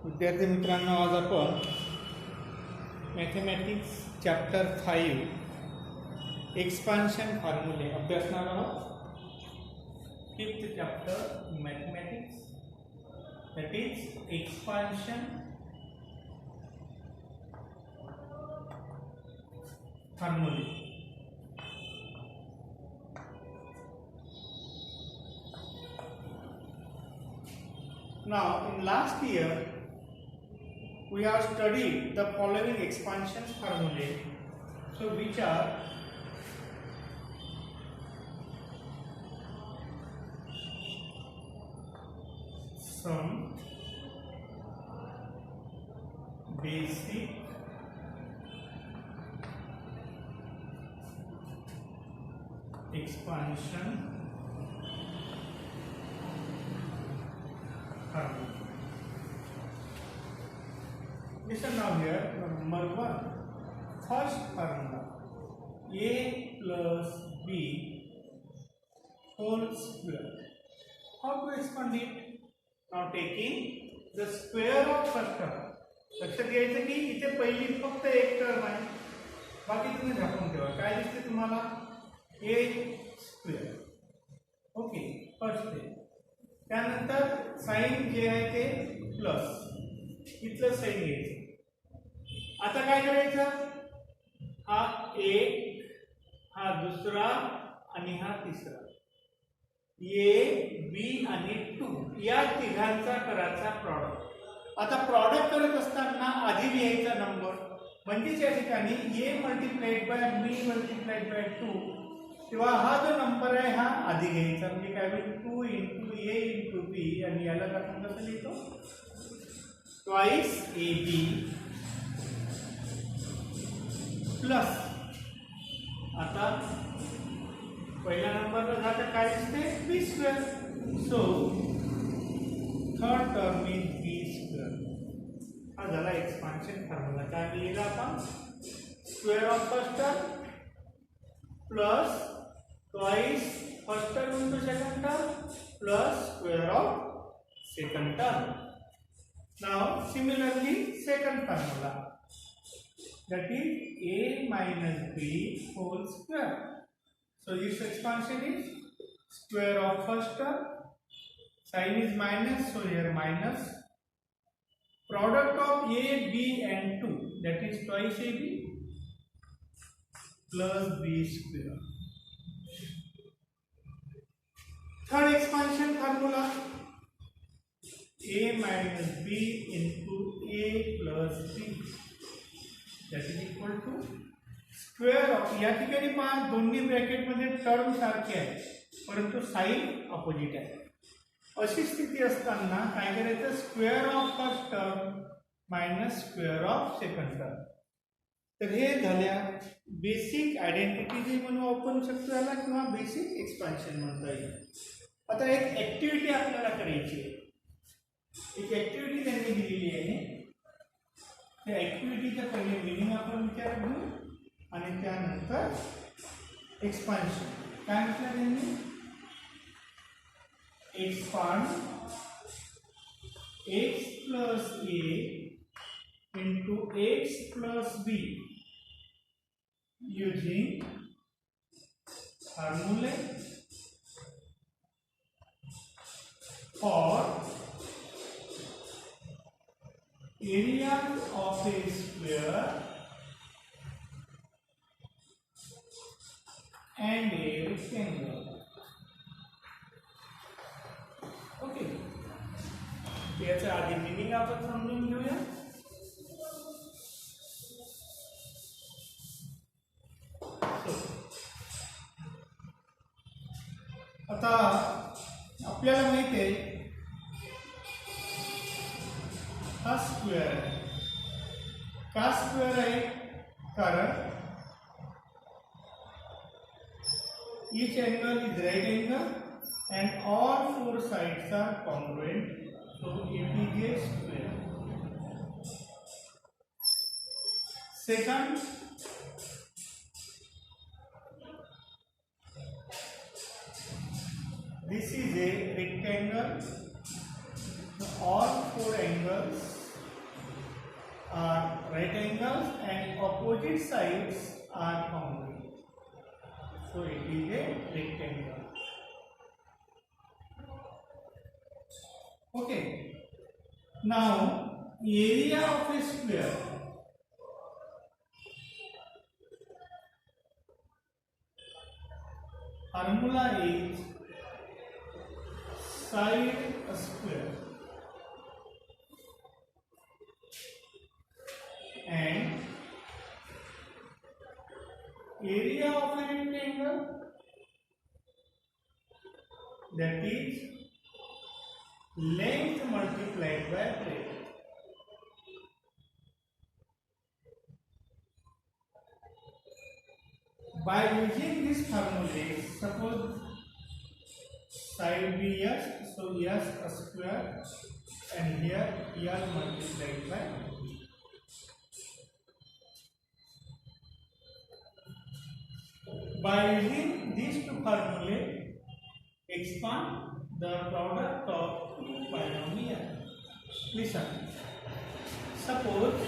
विद्यार्थी मित्रांनो, आज आपण मॅथमॅटिक्स चॅप्टर 5 एक्सपान्शन फॉर्म्युले अभ्यासणार आहोत. 5th chapter mathematics, that is expansion फॉर्म्युले. Now, in last year, we have studied the following expansion formulae. So, which are some basic expansion formula. Listen now here, number 1, first formula, a plus b whole square. How to expand it? Now taking the square of first term. लक्षात घ्यायचं की इथे पहिली फक्त एक term आहे, बाकी तुम्ही झाकून ठेवा. काय दिसते तुम्हाला? a square. ओके, फर्स्ट आहे. त्यानंतर साइन जे आहे ते प्लस, इथलं साइन घ्यायचं. आता काय करायचं? हा एक, हा दुसरा आणि हा तिसरा. ए बी आणि 2 या तिघांचा करायचा प्रॉडक्ट. आता प्रॉडक्ट करत असताना आधी लिहायचा नंबर, म्हणजे या ठिकाणी a multiplied by b multiplied by 2, तेव्हा हा जो नंबर आहे हा आधी घ्यायचा. म्हणजे काय होईल? 2 इंटू ए इंटू बी, आणि याला आपण कसं लिहितो? Twice a b plus. आता पहिल्या नंबरला जातं काय दिसते? B square. So third term is b square. हा झाला एक्सपान्शन फॉर्म्युला. काय लिहिला आपण? Square of first term plus twice first term into second term plus square of second term. Now similarly second formula, that is a minus b whole square. So this expansion is square of first term, sign is minus, so here minus, product of a, b and 2, that is twice ab plus b square. Third expansion formula, a minus b into a plus b, that is equal to square of. या ठिकाणी पहा, दोन्ही bracket मध्ये term सारखे आहे, परंतु sign opposite आहे. अशी स्थिती असताना काय करायचं? Square of first term minus square of second term. तर हे झाल्या बेसिक आयडेंटिटी म्हणून वापरू शकतो याला, किंवा बेसिक एक्सपान्शन म्हणता येईल. आता एक ऍक्टिव्हिटी आपल्याला करायची आहे. एक ऍक्टिव्हिटी त्यांनी दिलेली आहे. त्या ऍक्टिव्हिटीचं पहिले मिनिंग आपण विचारात घेऊ, आणि त्यानंतर एक्सपान्शन. काय म्हटलं त्यांनी? Expand x plus a into x plus b using फॉर्म्युले for area of a square and a rectangle. Okay, याचा आधी मिनिंग आपण समजून घेऊया. आता आपल्याला माहिती आहे हा स्क्वेअर आहे. का स्क्वेअर आहे? कारण each angle is right angle and all four sides are congruent, so it is a square. Second, this is a rectangle. All four angles are right angles and opposite sides are congruent. So it is a rectangle. Okay. Now area of a square. Formula is side square and area of a rectangle, that is length multiplied by breadth. By using this formula, suppose side be s, so s square and here l multiplied by b. By using these two formulae, expand the product of two binomials. Listen. Suppose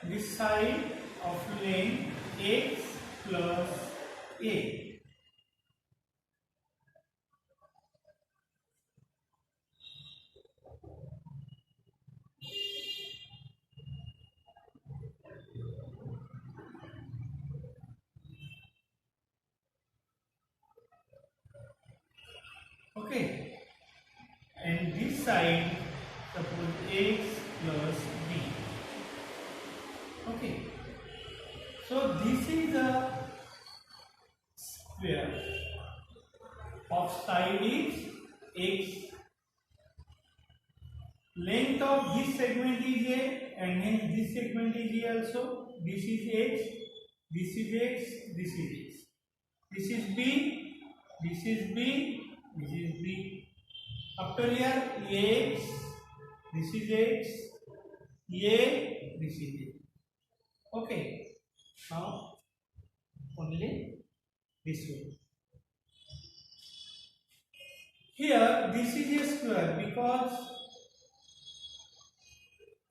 this side of length x plus a. Okay, and this side suppose x plus b. Okay, so this is the square of side is x. Length of this segment is a, and hence this segment is a also. This is x, this is x, this is x. This is b, this is b, this is b. After here x, this is x, a, this is a. Okay, now only this way. Here this is a square because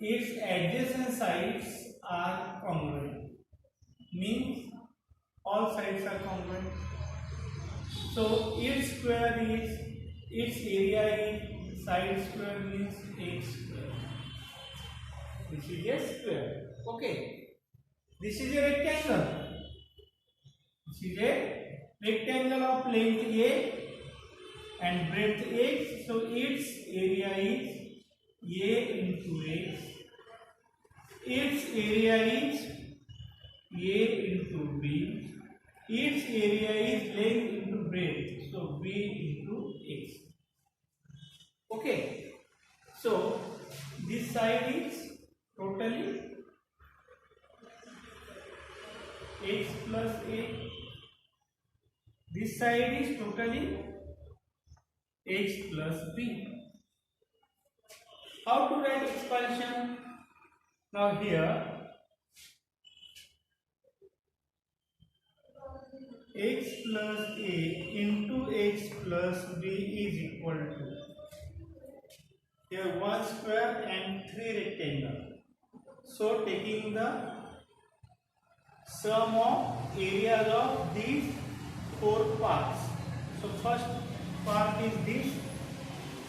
its adjacent sides are congruent, means all sides are congruent. So its square is, its area is, side square means x square. This is a square. Okay. This is a rectangle. This is a rectangle of length a and breadth x. So its area is a into x. Its area is a into b. Its area is length into breadth. So b into x. Okay. So this side is totally x plus a. This side is totally x plus b. How to write expansion? Now here x plus a into x plus b is equal to, here 1 square and 3 rectangle. So taking the sum of areas of these 4 parts. So first part is this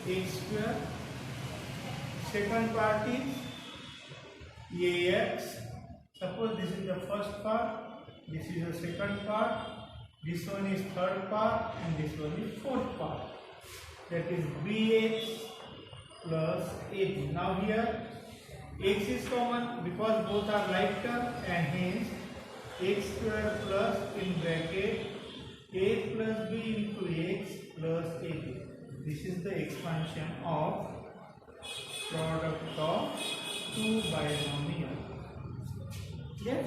x square. Second part is ax. Suppose this is the first part, this is the second part, this one is third part, and this one is fourth part. That is bx plus ab. Now here x is common because both are like term, and hence x square plus in bracket a plus b into x plus ab. This is the expansion of product of two binomials. Yes?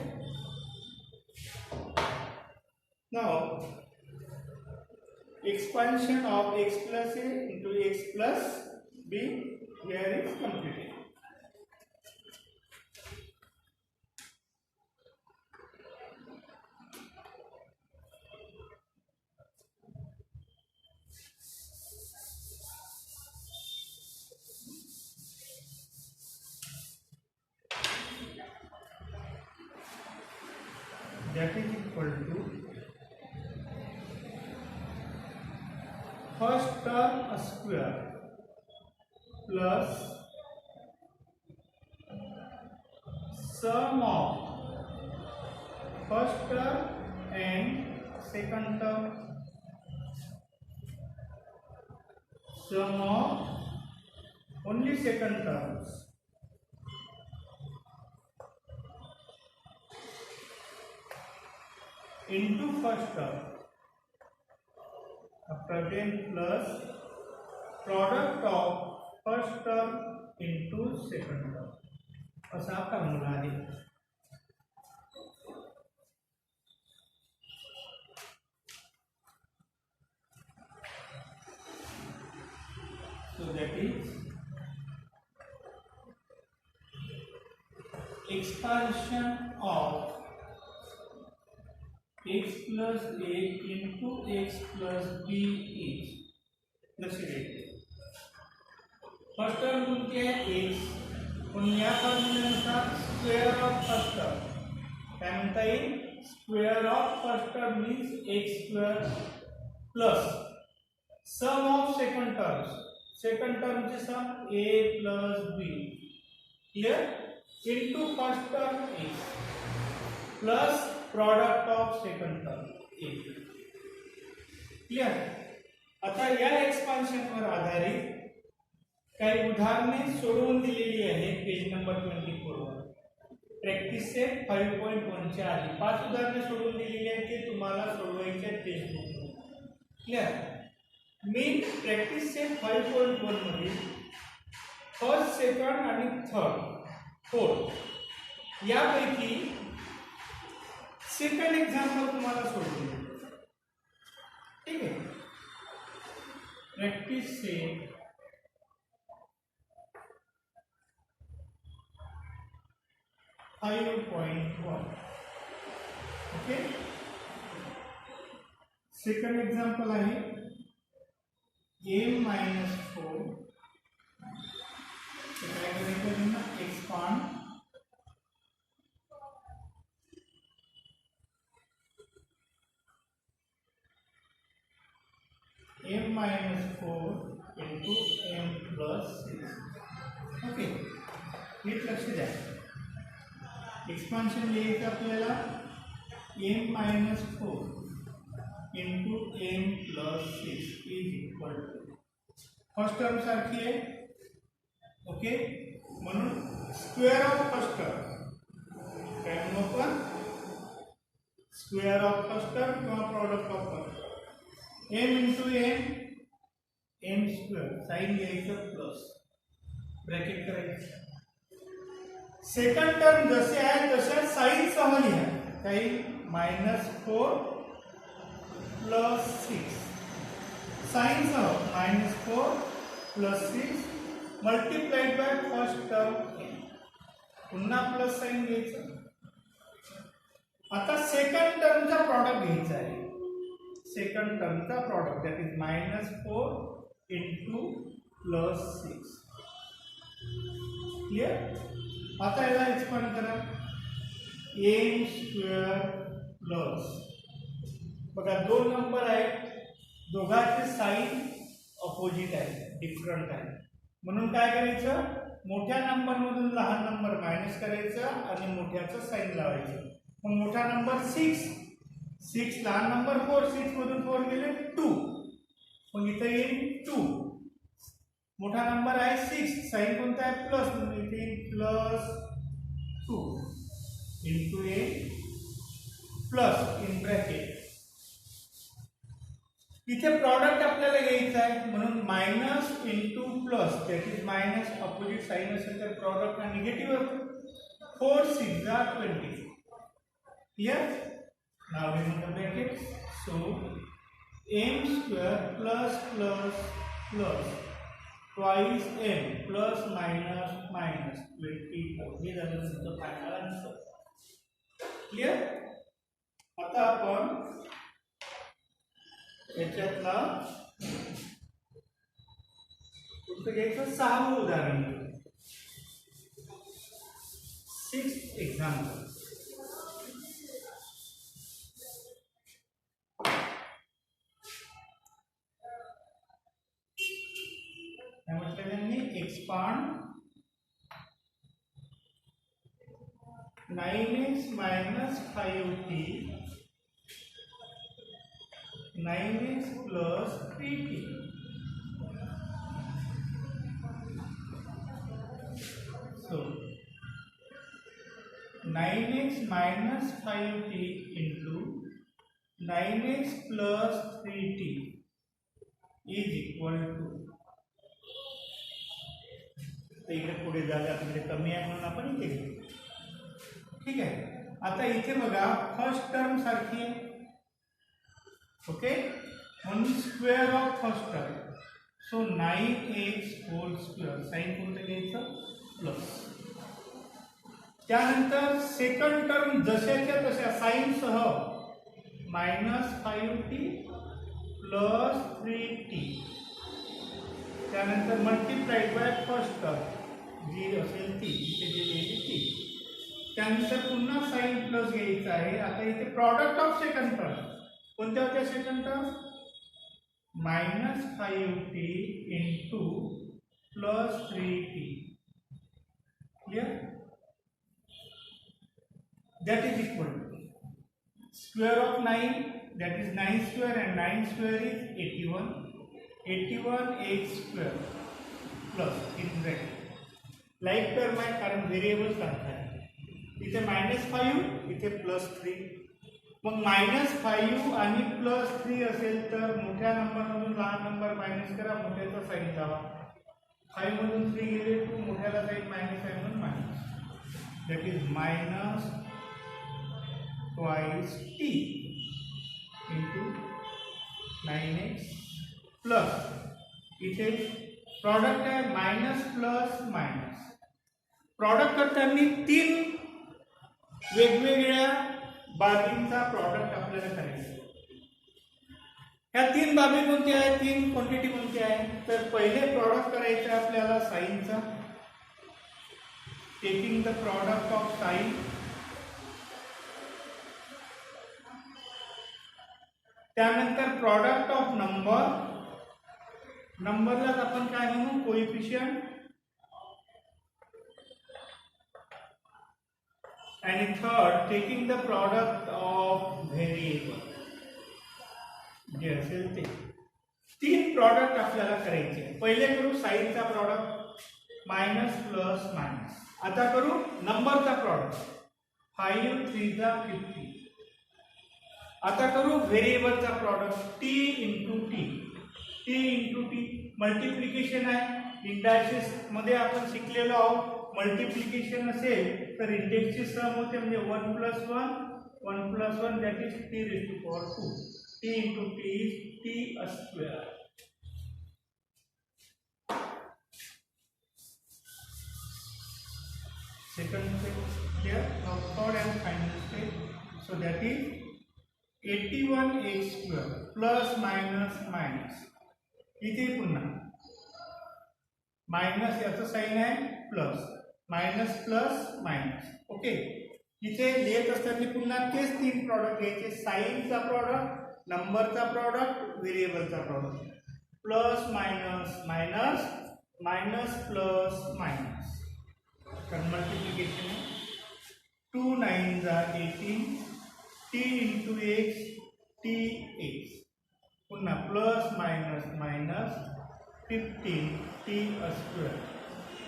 Now expansion of x plus a into x plus b here is completed. that is equal to first term square plus sum of first term and second term, sum of only second terms into first term, after then plus product of first term into second term. असा formula आहे. So that is expansion of x plus a into x plus b is, लक्ष द्या first term कोणती आहे x, पण या फॉर्म्युल्यानुसार square of first term काय म्हणता येईल, square of first term means x square plus sum of second terms, second टर्मचे sum a plus b clear into first term x plus product of second term a clear. आता या एक्सपान्शनवर आधारित काही उदाहरणे सोडवून दिलेली आहेत पेज नंबर 24 वर. प्रॅक्टिस सेट 5.1 च्या आधी 5 उदाहरणे सोडवून दिलेली आहेत ते तुम्हाला सोडवायचे आहेत टेक्स्टबुक. क्लियर. मी प्रॅक्टिस सेट 5.1 मध्ये फर्स्ट सेकंड आणि थर्ड फोर्थ यापैकी सेकंड एग्जांपल तुम्हाला सोडवून देतो. ठीक आहे. Practice set 5.1. Okay. Second example आहे a minus 4 काय करायचं ना expand m minus 4 into m plus 6. Okay. नीट लक्ष द्या. एक्सपान्शन लिहायचं आपल्याला m minus 4 into m plus 6 is equal to first term सारखी आहे. ओके. म्हणून स्क्वेअर ऑफ फर्स्ट टर्म काय म्हणू आपण, स्क्वेअर ऑफ फर्स्ट टर्म किंवा product of first term m into m square sine लिहायचं प्लस ब्रॅकेट करायचं. सेकंड टर्म जसे आहे तशा साइन सह लिहा. काही -4 प्लस 6 साइन सह -4 plus 6 multiplied by first term पुन्हा प्लस साइन घ्यायचं. आता सेकंड टर्मचा प्रॉडक्ट घ्यायचा आहे. सेकंड टर्मचा product that is -4 into +6. Clear. आता याला एक्सपांड करा m स्क्वेअर प्लस बघा दोन नंबर आहेत दोघांचे साइन अपोजिट आहे डिफरंट आहे म्हणून काय करायचं मोठ्या नंबर मधून लहान नंबर मायनस करायचा आणि मोठ्याचं साइन लावायचं. मग मोठा नंबर 6 लहान नंबर 4 6 मधून 4 गेले 2 मग इथे येईल 2. मोठा नंबर आहे 6 साइन कोणता आहे प्लस म्हणून इथे +2 into a plus in bracket. इथे प्रॉडक्ट आपल्याला घ्यायचं आहे म्हणून minus into plus that is minus opposite sign असेल तर प्रॉडक्ट हा निगेटिव्ह होतो. 4 6 20. Clear. Now remove bracket. So m square plus plus plus twice m plus minus minus 24 हे झालं तुमचं फायनल आन्सर. क्लियर. आता आपण याच्यातला पुढचं घ्यायचं 6वं उदाहरण. 6th example. expand 9x minus 5t 9x plus 3t. So 9x minus 5t into 9x plus 3t is equal to, तर इकडे पुढे जागा आपल्याकडे कमी आहे म्हणून आपण इथे घेऊ. ठीक आहे. आता इथे बघा फर्स्ट टर्म सारखी आहे. ओके, म्हणून square of first term. So 9x whole square, sign कोणतं घ्यायचं, प्लस. त्यानंतर सेकंड टर्म जशाच्या तशा साइन सह मायनस 5t प्लस 3t. त्यानंतर मल्टिप्लाइड बाय फर्स्ट टर्म जी असेल ती, इथे जी लिहिली ती. त्यानंतर पुन्हा साइन प्लस घ्यायचं आहे. आता इथे प्रॉडक्ट ऑफ सेकंड टर्म कोणत्या होत्या second term, minus 5t into plus 3t. Clear. That is equal to square of 9, that is 9 square, and 9 square is 81. 81x square plus in bracket. Like term आहे कारण variable सारखा आहे. इथे -5 इथे +3. मग -5 आणि +3 असेल तर मोठ्या नंबरमधून लहान नंबर मायनस करा, मोठ्याचा साइन लावा. 5 मधून 3 गेले 2, मोठ्याला साइन मायनस आहे म्हणून minus. That is minus twice t into 9x plus इथे प्रॉडक्ट आहे मायनस प्लस मायनस. प्रॉडक्ट करताना 3 वेगवेगळ्या बाबींचा प्रॉडक्ट आपल्याला करायचा. ह्या 3 बाबी कोणत्या आहेत, 3 क्वांटिटी कोणत्या आहेत, तर पहिले प्रॉडक्ट करायचं आपल्याला साइनचा. Taking the product of sign. त्यानंतर प्रॉडक्ट ऑफ नंबर. नंबरलाच आपण काय म्हणू, कोएफिशिएंट. आणि third taking the product of variable जे असेल ते. 3 प्रॉडक्ट आपल्याला करायचे. पहिले करू साइनचा प्रॉडक्ट मायनस प्लस मायनस. आता करू नंबरचा प्रॉडक्ट 5 3 जा 50. आता करू व्हेरिएबलचा product t into T. T into T multiplication आहे. इंडायसेस मध्ये आपण शिकलेलो आहोत. मल्टिप्लिकेशन असेल तर इंडेक्सची सम होते, म्हणजे 1 + 1 + 1 that is t⁻². t into T is t square. Second step here. Now third and final step. So that is 81x square plus minus minus. इथे पुन्हा मायनस याचं साइन आहे plus, minus plus minus. Okay, इथे लिहित असताना पुन्हा तेच 3 product घ्यायचे. साइनचा प्रॉडक्ट, नंबरचा प्रॉडक्ट, व्हेरिएबलचा product. Plus minus minus minus plus minus. कारण मल्टिप्लिकेशन आहे. 2 9 जा 18 t into x t x. पुन्हा plus minus minus 15 t square.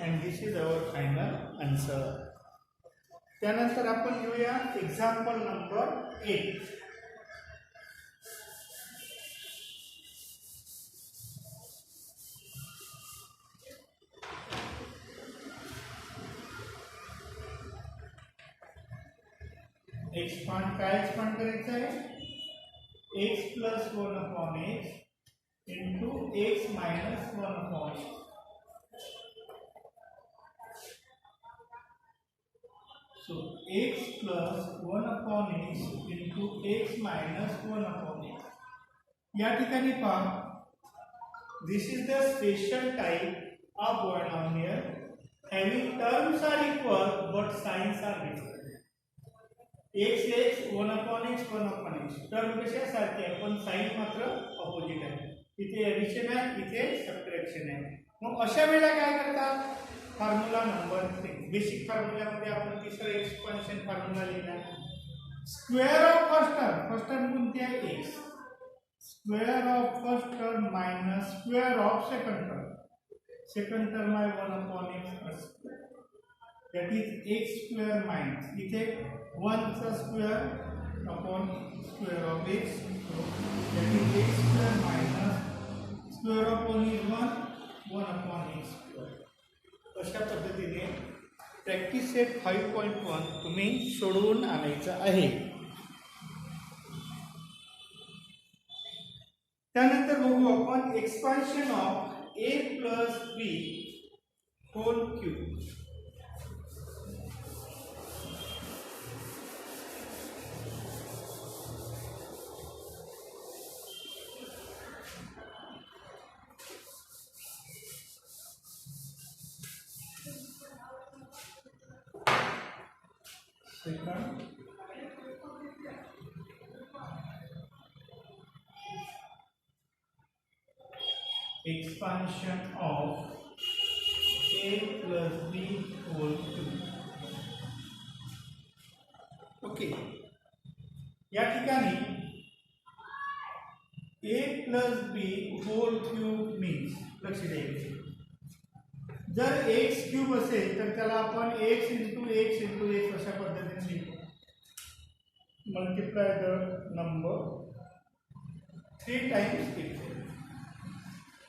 And this is our final answer. त्यानंतर आपण घेऊया एक्झाम्पल नंबर 8. एक्सपांड काय एक्सपांड करायचं आहे, x + 1/x into x - 1/x. So x + 1/x into x - 1/x. या ठिकाणी पहा, this is the special type of polynomial having terms are equal but signs are different. x 1/x 1/x term कशा सारखे आहे पण sign मात्र opposite आहे. इथे एडिशन आहे, इथे सबट्रॅक्शन आहे. मग अशा वेळेला काय करतात, फॉर्म्युला नंबर 3 बेसिक फॉर्म्युल्यामध्ये आपण तिसरा एक्सपान्शन फॉर्म्युला लिहिला, स्क्वेअर ऑफ फर्स्ट टर्म कोणती आहे x, square of first term minus square of second term आहे 1/x that is x square minus इथे 1 चा square upon square of x that is x square minus square of 1 is 1 upon x square. अशा पद्धतीने practice set 5.1 तुम्ही सोडवून आणायचं आहे। त्यानंतर बघू आपण expansion of a plus b whole cube. Second, expansion of a plus b whole cube. Okay, या ठिकाणी a plus b whole cube means लक्ष द्यायचे, जर x क्यूब असेल तर त्याला आपण x इंटू x अशा पद्धतीने लिहितो, multiply the number 3 times x।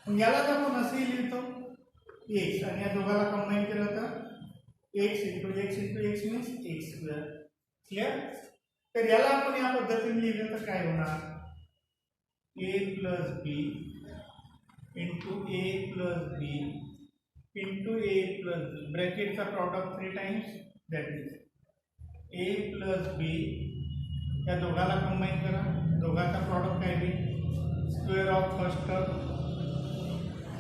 मग याला तर आपण असेही लिहितो x आणि या दोघाला कंबाईन केलं तर x into x means x square. Clear? तर याला आपण या पद्धतीने लिहिलं तर काय होणार, a plus b into a plus b into a plus b, ब्रॅकेटचा product 3 times that is a plus b, या दोघाला कंबाईन करा, दोघांचा प्रॉडक्ट काय होईल, square of first term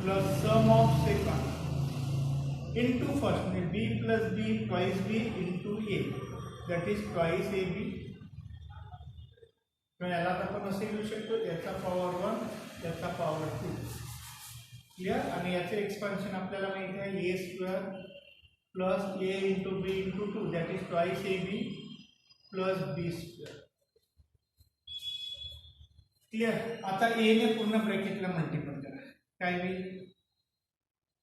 plus sum of second into first म्हणजे b plus b twice b into a that is twice ab। याला आपण असे लिहू शकतो, याचा पॉवर 1 याचा पॉवर 2। क्लिअर? आणि याचे एक्सपान्शन आपल्याला माहिती आहे a square plus a into b into 2 that is twice ab plus b square. Clear? आता a ने पूर्ण ब्रॅकेटला मल्टिपल करा, काय होईल,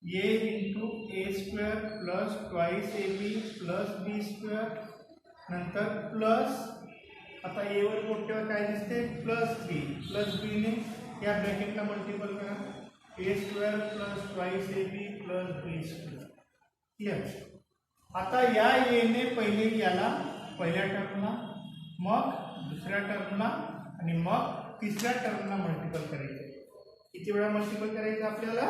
a into a square plus twice ab plus b square, नंतर प्लस आता a वर बोट ठेवा काय दिसते, प्लस b ने या ब्रॅकेटला मल्टिपल करा, a square plus twice ab plus b square. Clear? आता या a ने पहिले याला पहिल्या टर्मला, मग दुसऱ्या टर्मला आणि मग तिसऱ्या टर्मला मल्टिपल करायचे। किती वेळा मल्टिपल करायचं आपल्याला,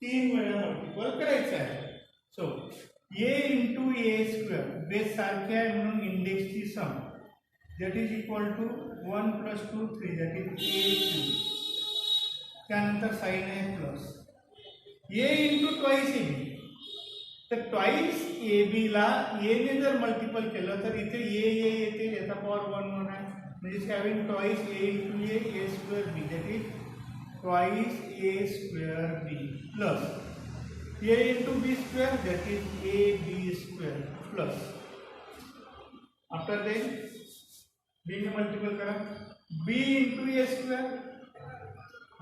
3 वेळा मल्टिपल करायचं आहे। So a into a square base सारखे आहे म्हणून इंडेक्सची sum that is equal to 1 plus 2 3 that is a cube, त्यानंतर साइन आहे plus a into twice ab, तर ट्वाइस ab ला a ने जर मल्टिपल केलं तर इथे a येते, याचा पॉवर 1 आहे म्हणजे having twice a into a square b that is twice a square b plus a into b square that is a b square plus after then b ने मल्टिपल करा, b into a square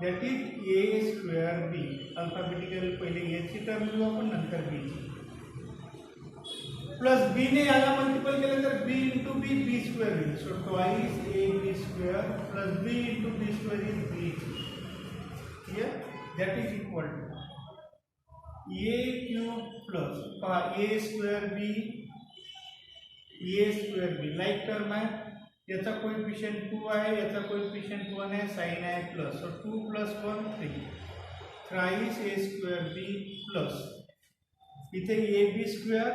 that is a square b, alphabetical पहिले a ची term लिहू आपण नंतर b ची, plus b ने याला मल्टिपल केलं तर b इंटू b स्क्वेअर होईल, so twice a b square plus b into b square is b। Clear? That is equal to a cube plus पहा a square b like term आहे, याचा coefficient 2 आहे, याचा coefficient 1 आहे, sign आहे plus, so 2 plus 1 3 thrice a square b plus इथे ab square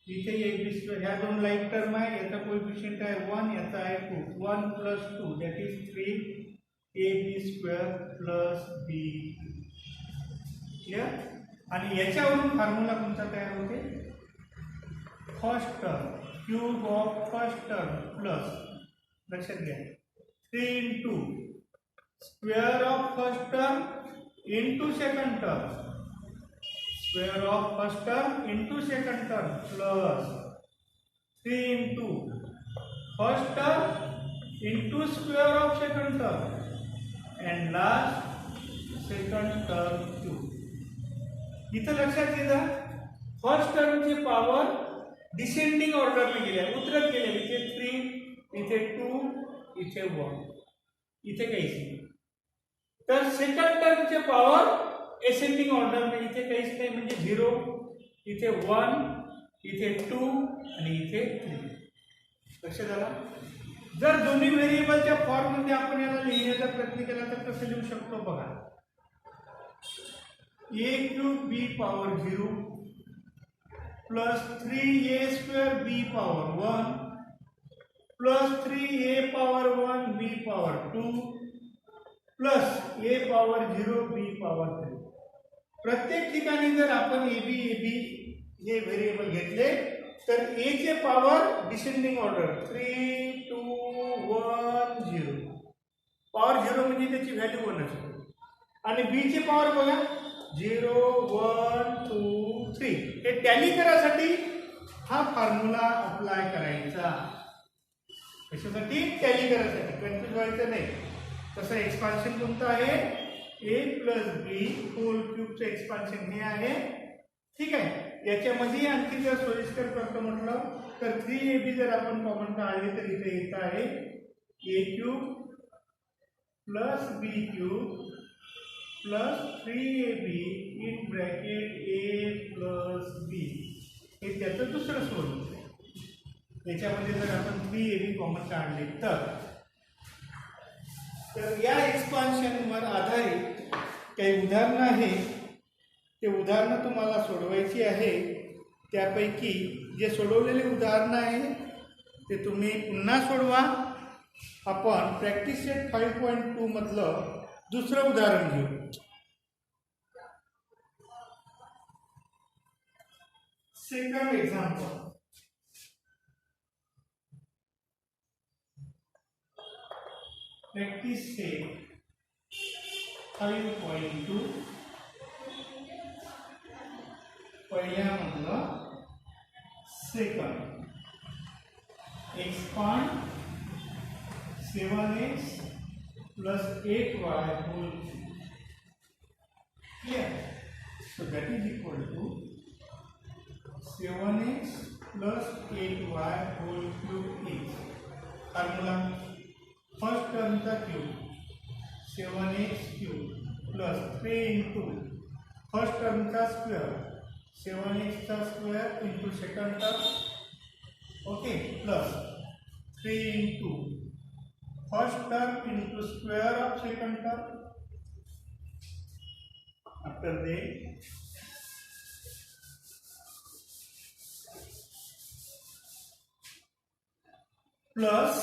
इथे ab square, ह्या दोन लाईक टर्म आहे, याचा कोएफिशिएंट आहे 1 याचा आहे 2, 1 plus 2 that is 3 ab square plus b। Clear? आणि याच्यावरून फॉर्म्युला कोणता तयार होते, first term cube of first term plus, लक्षात घ्या 3 into square of first term into second term, square of first term into second term plus 3 into first term into square of second term and last second term cube. इथं लक्षात घ्या first टर्मची power descending ऑर्डरने गेली आहे, उतरत गेले. इथे 3, इथे 2, इथे 1, इथे काहीच नाही. तर सेकंड टर्मचे पॉवर एसेंडिंग ऑर्डरने, इथे काहीच नाही म्हणजे 0, इथे 1, इथे 2 आणि इथे 3. लक्षात आलं? जर दोन्ही व्हेरिएबलच्या फॉर्ममध्ये आपण याला लिहिण्याचा प्रयत्न केला तर कसं लिहू शकतो बघा. a cube b power 0 plus 3a square b power 1 plus 3a power 1 b power 2 plus a power 0 b power 3. प्रत्येक ठिकाणी जर आपण ab हे व्हेरिएबल घेतले तर a चे पॉवर डिसेंडिंग ऑर्डर 3 2 1 0. पॉवर 0 म्हणजे त्याची व्हॅल्यू 1 असते आणि b ची पॉवर बघा 0 1 2 3. हे टॅली करायसाठी हा फॉर्म्युला अप्लाय करायचा. कशासाठी? टॅली करायसाठी. कन्फ्युज व्हायचं नाही. तसं एक्सपान्शन कोणतं आहे? a प्लस बी होल क्यूबचं एक्सपान्शन हे आहे. ठीक आहे. याच्यामध्ये आणखी जर सोयीस्कर करतो म्हटलं तर 3ab जर आपण कॉमन काढले तर इथे येत आहे a cube plus B cube plus 3ab in bracket a plus B. हे त्याचं दुसरं स्वरूप आहे. त्याच्यामध्ये जर आपण 3ab कॉमन काढले तर या एक्सपान्शनवर आधारित काही उदाहरणं आहे. ते उदाहरणं तुम्हाला सोडवायची आहे. त्यापैकी जे सोडवलेले उदाहरणं आहे ते तुम्ही पुन्हा सोडवा. आपण प्रॅक्टिस सेट 5.2 मधलं दुसरं उदाहरण घेऊ. Second example. प्रॅक्टिस सेट 5.2 पहिल्यामधलं second. Expand 7x plus 8y whole cube. Clear? So that is equal to 7x plus 8y whole cube is formula. First term का cube 7x cube plus 3 into first term का square 7x का square into second term, okay, plus 3 into first term into square of second term. After that plus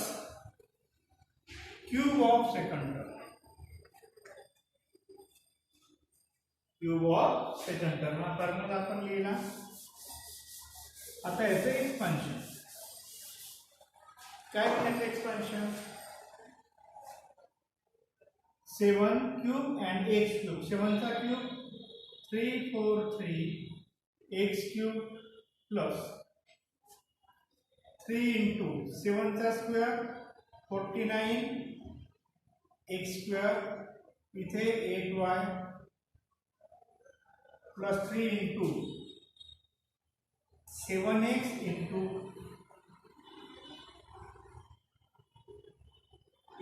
cube of second term. Cube of second term हा formula आपण लिहिला. आता याचं expansion काय करायचं? Expansion 7 cube and x cube. 7 चा cube 3 4 3 x cube plus 3 into 7 चा square 49 x square इथे 8y plus 3 into 7x into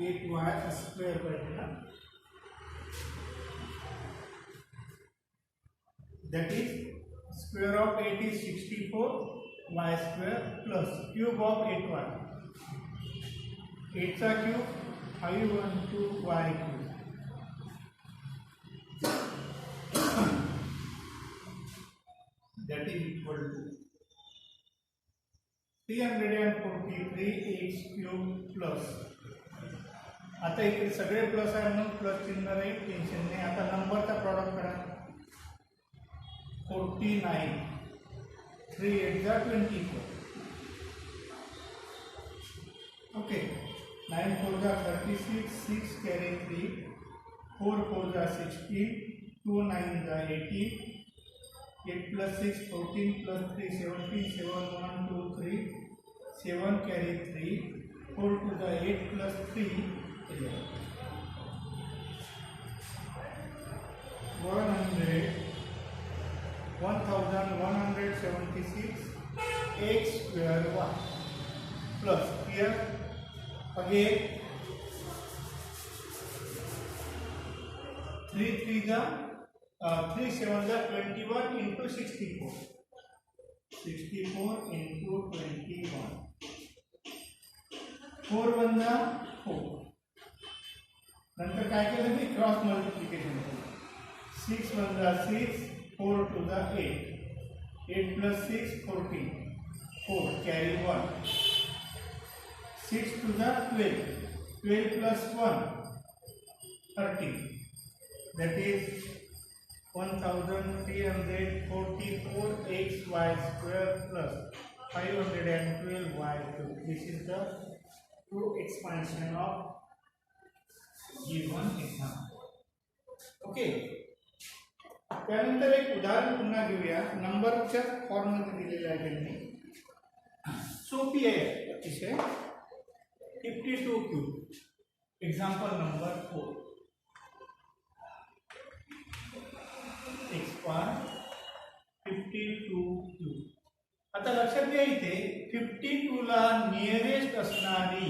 8y square पाहिजे ना. That is square of 8 is 64 y square plus cube of 8y. 8 चा cube 512 y cube. That is equal to 343 x cube plus. आता इकडे सगळे plus आहे म्हणून plus चिन्ह नाही, टेन्शन नाही. आता नंबरचा प्रॉडक्ट करा. 49 3 8 जा 24. ओके 9 4 जा 36 6 carry 3 4 4 जा 16 2 9 18, 8 plus 6 14 plus 3 17, 7 1 2 3, 7 carry 3, 4 to the 8 plus 3 11. 1176 x square y plus here again 3 3 the 3 7 the 21 into 64. 64 into 21. 4 1 the 4. नंतर काय केलं मी क्रॉस मल्टिप्लिकेशन केलं. 6 1 the 6, 4 to the 8. 8 plus 6 14. 4 carry 1. 6 to the 12. 12 plus 1 13. That is 1344 xy square plus 512 y cube. This is the true expansion of given example. Okay. त्यानंतर एक उदाहरण पुन्हा घेऊया. नंबरच्या फॉर्म मध्ये दिलेलं आहे त्यांनी. सोपी आहे अतिशय. 52 cube. Example number 4. expand 52 cube. आता लक्षात घ्या इथे 52 ला नियरेस्ट असणारी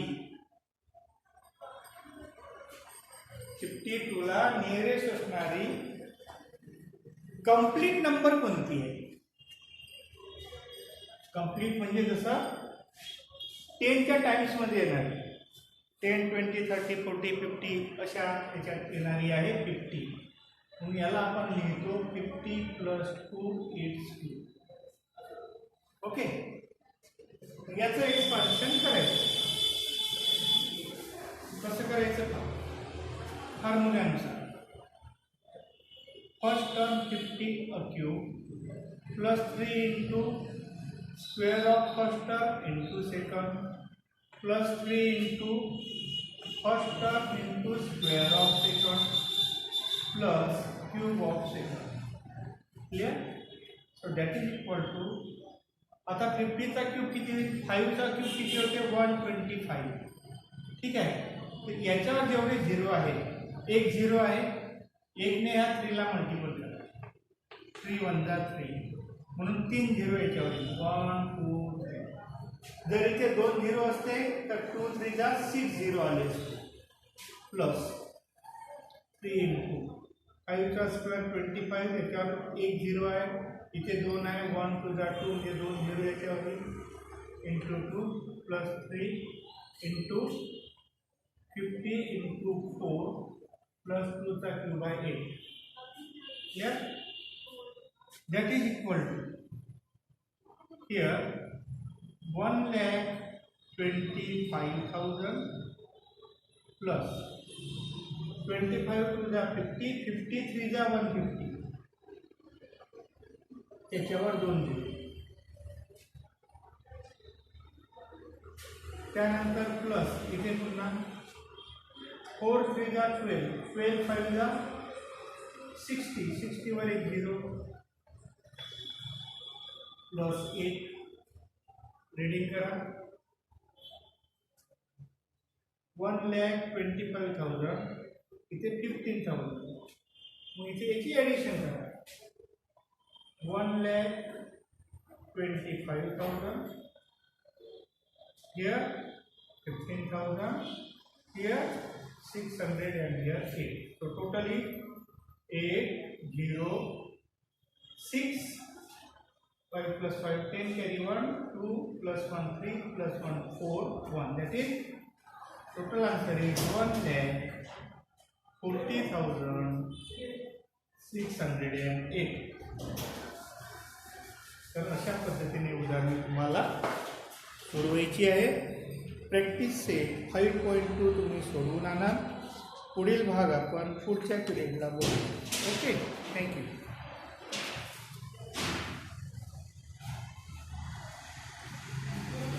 52 ला नियरेस्ट असणारी कंप्लीट नंबर कोणती आहे? कंप्लीट म्हणजे जसं 10 च्या टाइम्स मध्ये येणार. 10 20 30 40 50 अशा याच्यात येणारी आहे 50. म्हणून याला आपण लिहितो 50 plus 2 its cube. ओके. याचं एक्सपान्शन करायचं. कसं करायचं? फॉर्म्युल्यानुसार. First term 50 a cube plus 3 into square of first term into second plus 3 into first term into square of second plus cube of second. Clear? So that is equal to, आता 50 चा cube किती? 5 चा cube किती होते? 125. ठीक आहे. तर याच्यावर जेवढे झिरो आहे, एक झिरो आहे, एक ने ह्या 3 ला मल्टिपल करा. 3 1 जा 3 म्हणून 3 झिरो याच्यावर 1 2 3. जर इथे 2 झिरो असते तर 2 3 जा 6 झिरो आले असते. प्लस 3 into 5 चा स्क्वेअर 25. याच्यावर एक झिरो आहे, इथे 2 आहे. 1 2 जा 2 म्हणजे 2 झिरो याच्यावर into 2 plus 3 into 50 into 4 plus 2 चा क्यूब आहे 8. Clear? That is equal to here 1,25,000 plus 25 to the 50, 53 जा 150. त्याच्यावर 2 झिरो. त्यानंतर प्लस इथे पुन्हा 4 3 जा 12, 12 5 जा 60, 60 वर एक झिरो प्लस 8. रीडिंग करा. 1,25,000 इथे 15,000. मग इथे याची ॲडिशन करा. 1,25,000 here 15,000 here 600 and here 8. So totally 8 0 6 5 plus 5 10 carry 1 2 plus 1 3 plus 1 4 1. That is total answer is 1,40,608. तर अशा पद्धतीने उदाहरणे तुम्हाला सोडवायची आहे. प्रॅक्टिस सेट 5.2 तुम्ही सोडवून आणा. पुढील भाग आपण पुढच्या पिरियडला बघू. ओके.